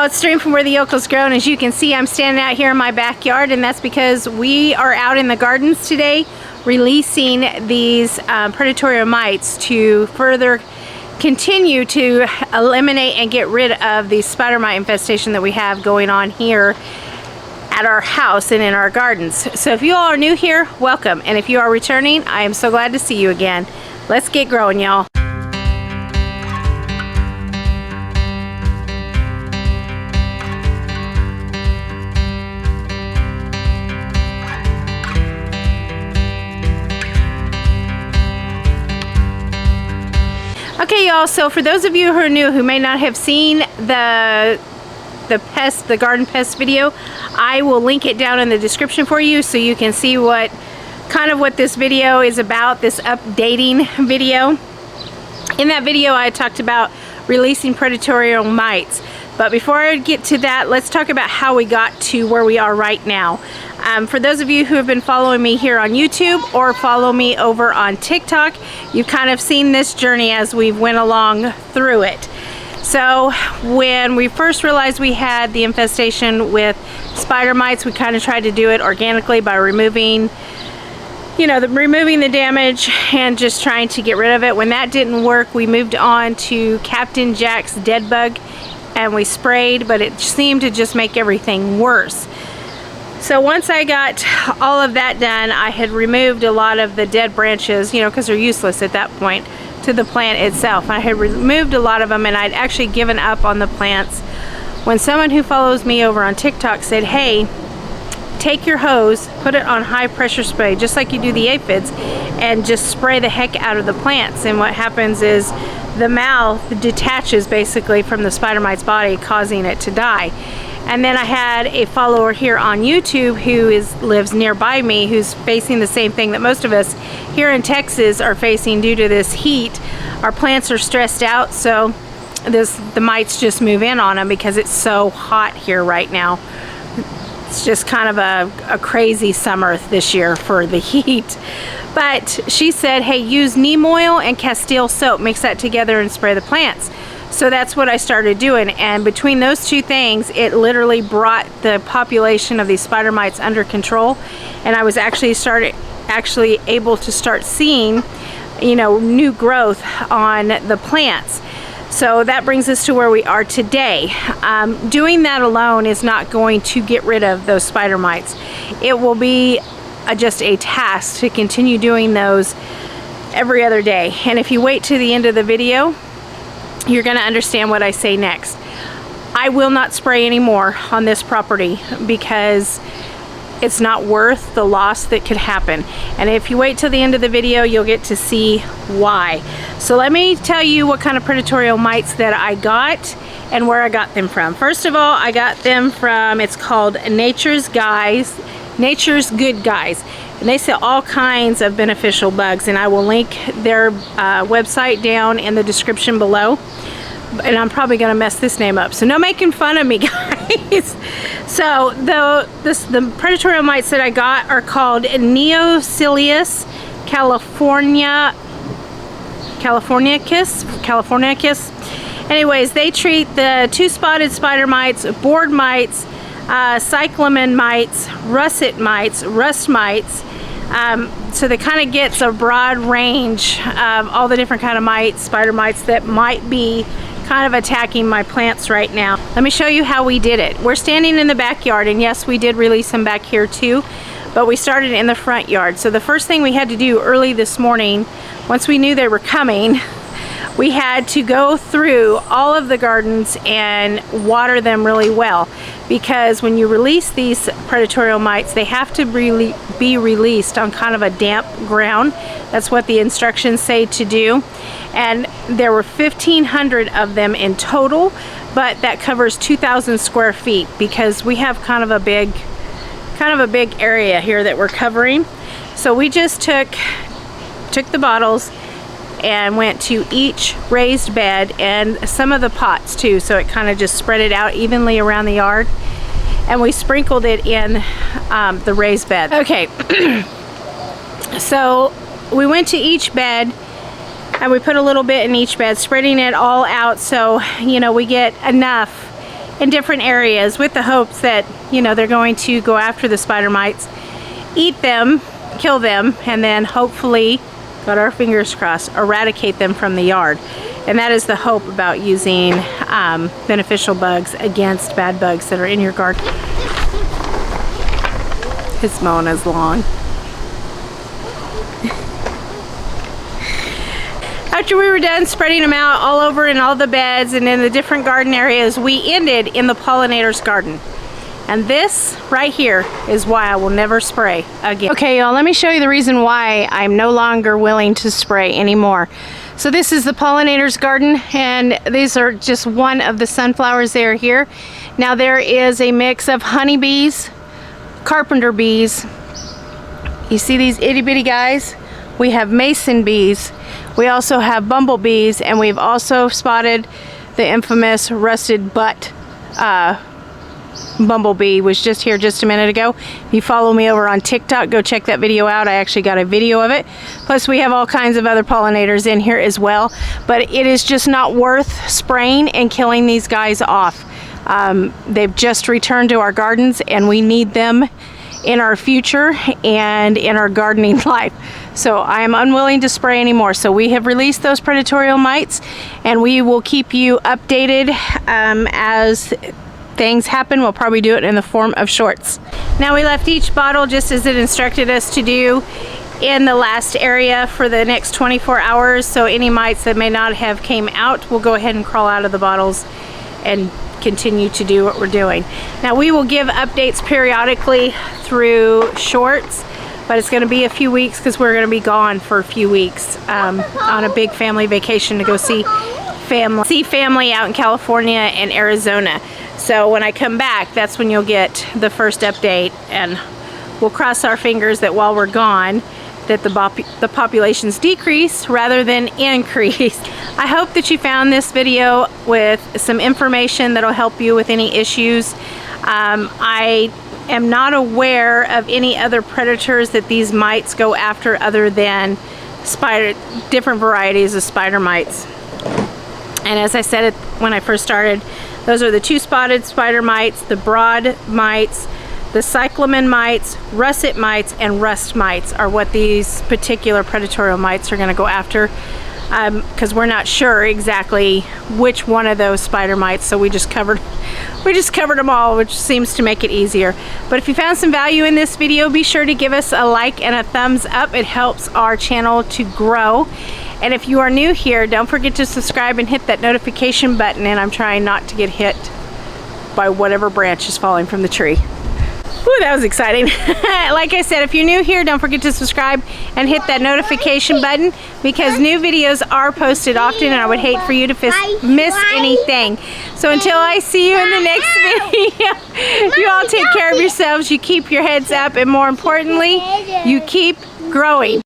it's Stream from where the yochel's grown. As you can see, I'm standing out here in my backyard, and that's because we are out in the gardens today releasing these predatory mites to further continue to eliminate and get rid of the spider mite infestation that we have going on here at our house and in our gardens. So if you all are new here, welcome, and if you are returning, I am so glad to see you again. Let's get growing, y'all. Okay, y'all, so for those of you who are new, who may not have seen the garden pest video, I will link it down in the description for you so you can see what this video is about, this updating video. In that video, I talked about releasing predatory mites. But before I get to that, let's talk about how we got to where we are right now. For those of you who have been following me here on YouTube or follow me over on TikTok, you've kind of seen this journey as we went along through it. So when we first realized we had the infestation with spider mites, we kind of tried to do it organically by removing the damage and just trying to get rid of it. When that didn't work, we moved on to Captain Jack's dead bug, and we sprayed, but it seemed to just make everything worse. So once I got all of that done, I had removed a lot of the dead branches, because they're useless at that point to the plant itself. I had removed a lot of them, and I'd actually given up on the plants when someone who follows me over on TikTok said, hey, take your hose, put it on high pressure spray, just like you do the aphids, and just spray the heck out of the plants. And what happens is the mouth detaches basically from the spider mite's body, causing it to die. And then I had a follower here on YouTube who lives nearby me, who's facing the same thing that most of us here in Texas are facing due to this heat. Our plants are stressed out, so the mites just move in on them because it's so hot here right now. It's just kind of a crazy summer this year for the heat. But she said, hey, use neem oil and Castile soap, mix that together and spray the plants. So that's what I started doing, and between those two things, it literally brought the population of these spider mites under control, and I was actually able to start seeing, new growth on the plants. So that brings us to where we are today. Doing that alone is not going to get rid of those spider mites. It will be just a task to continue doing those every other day. And if you wait to the end of the video, you're going to understand what I say next. I will not spray anymore on this property because it's not worth the loss that could happen. And if you wait till the end of the video, you'll get to see why. So let me tell you what kind of predatory mites that I got and where I got them from. First of all, I got them from, it's called Nature's Good Guys. And they sell all kinds of beneficial bugs, and I will link their website down in the description below. And I'm probably going to mess this name up, so no making fun of me, guys. So the predatory mites that I got are called Neosilius californicus. Anyways, they treat the two-spotted spider mites, board mites, cyclamen mites, russet mites, rust mites. So they kind of gets a broad range of all the different kind of mites, spider mites that might be kind of attacking my plants right now. Let me show you how we did it. We're standing in the backyard, and yes, we did release them back here too, but we started in the front yard. So the first thing we had to do early this morning, once we knew they were coming, we had to go through all of the gardens and water them really well, because when you release these predatory mites, they have to really be released on kind of a damp ground. That's what the instructions say to do. And there were 1,500 of them in total, but that covers 2,000 square feet because we have kind of a big area here that we're covering. So we just took the bottles and went to each raised bed and some of the pots too, so it kind of just spread it out evenly around the yard, and we sprinkled it in the raised bed. Okay, so we went to each bed and we put a little bit in each bed, spreading it all out so we get enough in different areas with the hopes that, you know, they're going to go after the spider mites, eat them, kill them, and then hopefully, got our fingers crossed, eradicate them from the yard. And that is the hope about using beneficial bugs against bad bugs that are in your garden. It's Mona's lawn. After we were done spreading them out all over in all the beds and in the different garden areas, we ended in the pollinators garden. And this right here is why I will never spray again. Okay, y'all, let me show you the reason why I'm no longer willing to spray anymore. So this is the pollinators garden, and these are just one of the sunflowers that are here. Now there is a mix of honeybees, carpenter bees. You see these itty bitty guys? We have mason bees. We also have bumblebees, and we've also spotted the infamous rusted butt bumblebee was just here just a minute ago. If you follow me over on TikTok, go check that video out. I actually got a video of it. Plus we have all kinds of other pollinators in here as well, but it is just not worth spraying and killing these guys off. They've just returned to our gardens, and we need them in our future and in our gardening life. So I am unwilling to spray anymore. So we have released those predatory mites, and we will keep you updated as things happen. We'll probably do it in the form of shorts. Now we left each bottle just as it instructed us to do in the last area for the next 24 hours. So any mites that may not have came out will go ahead and crawl out of the bottles and continue to do what we're doing. Now we will give updates periodically through shorts, but it's going to be a few weeks because we're going to be gone for a few weeks on a big family vacation to go see family out in California and Arizona. So when I come back, that's when you'll get the first update, and we'll cross our fingers that while we're gone that the populations decrease rather than increase. I hope that you found this video with some information that'll help you with any issues. I am not aware of any other predators that these mites go after other than different varieties of spider mites. And as I said when I first started, those are the two-spotted spider mites, the broad mites, the cyclamen mites, russet mites, and rust mites are what these particular predatory mites are going to go after, because we're not sure exactly which one of those spider mites, so we just covered them all, which seems to make it easier. But if you found some value in this video, be sure to give us a like and a thumbs up. It helps our channel to grow. And if you are new here, don't forget to subscribe and hit that notification button. And I'm trying not to get hit by whatever branch is falling from the tree. Ooh, that was exciting. Like I said, if you're new here, don't forget to subscribe and hit that notification button, because new videos are posted often, and I would hate for you to miss anything. So until I see you in the next video, you all take care of yourselves, you keep your heads up, and more importantly, you keep growing.